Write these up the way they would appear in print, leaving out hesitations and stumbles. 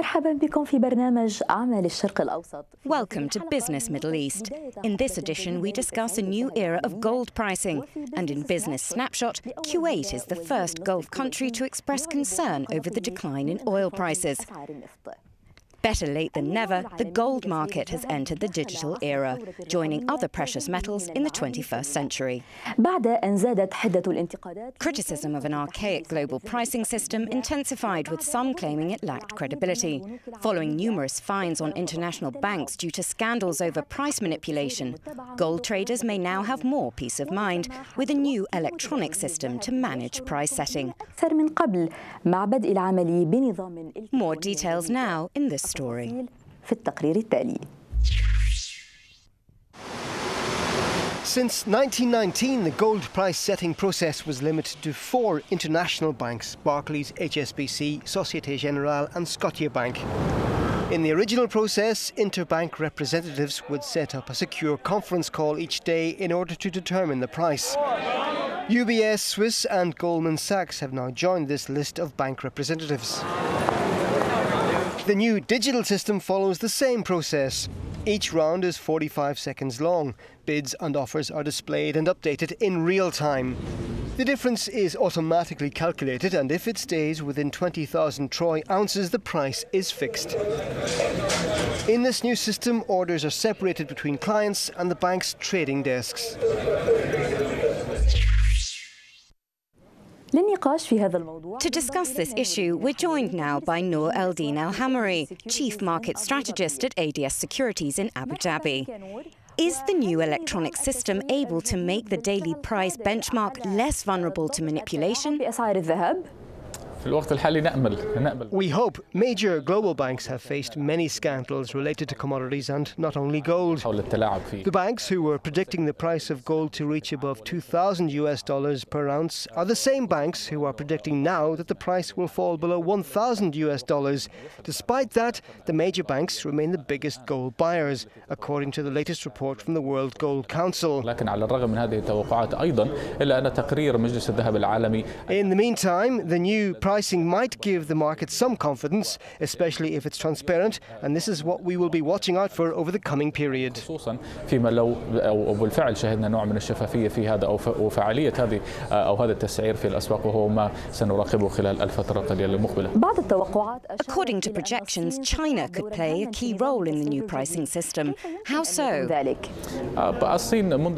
مرحبا بكم في برنامج أعمال الشرق الأوسط. Welcome to Business Middle East. In this edition, we discuss a new era of gold pricing. And in Business Snapshot, Kuwait is the first Gulf country to express concern over the decline in oil prices. Better late than never, the gold market has entered the digital era, joining other precious metals in the 21st century. Criticism of an archaic global pricing system intensified, with some claiming it lacked credibility. Following numerous fines on international banks due to scandals over price manipulation, gold traders may now have more peace of mind with a new electronic system to manage price setting. More details now in this story. Since 1919, the gold price setting process was limited to 4 international banks: Barclays, HSBC, Societe Generale and Scotiabank. In the original process, interbank representatives would set up a secure conference call each day in order to determine the price. UBS, Swiss and Goldman Sachs have now joined this list of bank representatives. The new digital system follows the same process. Each round is 45 seconds long. Bids and offers are displayed and updated in real time. The difference is automatically calculated, and if it stays within 20,000 troy ounces, the price is fixed. In this new system, orders are separated between clients and the bank's trading desks. To discuss this issue, we're joined now by Nour Eldeen Al Hammoury, Chief Market Strategist at ADS Securities in Abu Dhabi. Is the new electronic system able to make the daily price benchmark less vulnerable to manipulation? We hope. Major global banks have faced many scandals related to commodities and not only gold. The banks who were predicting the price of gold to reach above $2,000 per ounce are the same banks who are predicting now that the price will fall below $1,000. Despite that, the major banks remain the biggest gold buyers, according to the latest report from the World Gold Council. In the meantime, the new pricing might give the market some confidence, especially if it's transparent, and this is what we will be watching out for over the coming period. According to projections, China could play a key role in the new pricing system. How so?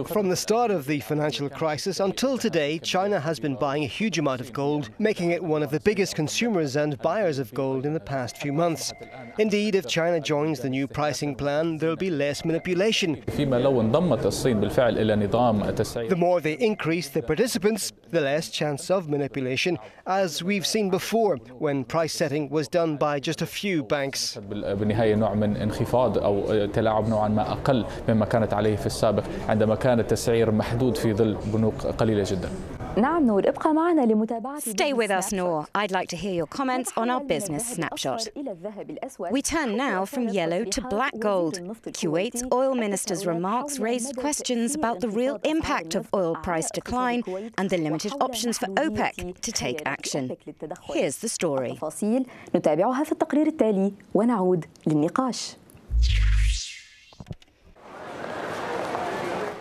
From the start of the financial crisis until today, China has been buying a huge amount of gold, making it one of the biggest consumers and buyers of gold in the past few months. Indeed, if China joins the new pricing plan, there'll be less manipulation. The more they increase the participants, the less chance of manipulation, as we've seen before when price setting was done by just a few banks. Stay with us, Nour. I'd like to hear your comments on our business snapshot. We turn now from yellow to black gold. Kuwait's oil minister's remarks raised questions about the real impact of oil price decline and the limited options for OPEC to take action. Here's the story.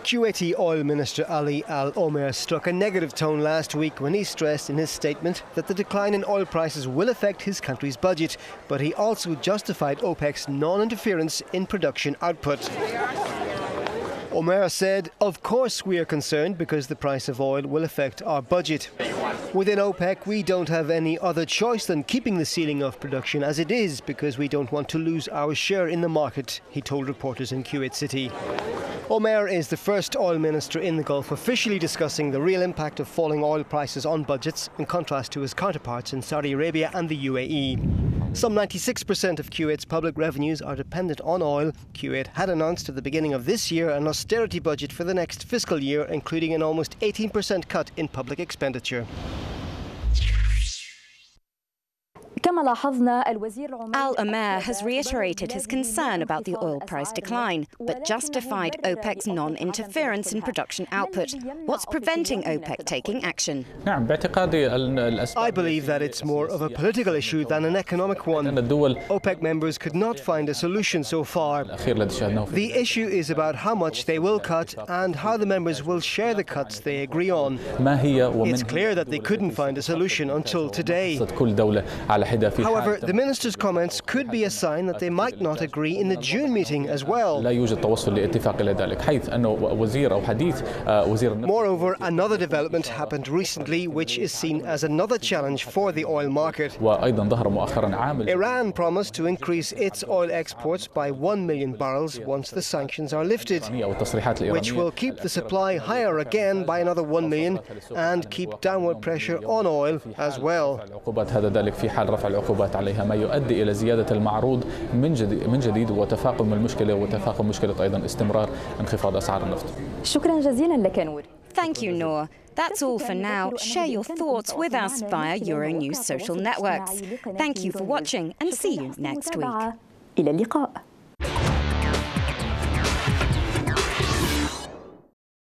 Kuwaiti Oil Minister Ali Al Omer struck a negative tone last week when he stressed in his statement that the decline in oil prices will affect his country's budget, but he also justified OPEC's non-interference in production output. Omer said, "Of course we are concerned because the price of oil will affect our budget. Within OPEC, we don't have any other choice than keeping the ceiling of production as it is because we don't want to lose our share in the market," he told reporters in Kuwait City. Omer is the first oil minister in the Gulf officially discussing the real impact of falling oil prices on budgets, in contrast to his counterparts in Saudi Arabia and the UAE. Some 96% of Kuwait's public revenues are dependent on oil. Kuwait had announced at the beginning of this year an austerity budget for the next fiscal year, including an almost 18% cut in public expenditure. Al Hammoury has reiterated his concern about the oil price decline, but justified OPEC's non-interference in production output. What's preventing OPEC taking action? I believe that it's more of a political issue than an economic one. OPEC members could not find a solution so far. The issue is about how much they will cut and how the members will share the cuts they agree on. It's clear that they couldn't find a solution until today. However, the ministers' comments could be a sign that they might not agree in the June meeting as well. Moreover, another development happened recently which is seen as another challenge for the oil market. Iran promised to increase its oil exports by 1 million barrels once the sanctions are lifted, which will keep the supply higher again by another 1 million and keep downward pressure on oil as well. ما يؤدي إلى زيادة المعروض من جديد وتفاقم المشكلة وتفاقم مشكلة أيضا استمرار انخفاض أسعار النفط. شكرا جزيلا لك نور. Thank you, Nour. That's all for now. Share your thoughts with us via Euronews social networks. Thank you for watching and see you next week. إلى اللقاء.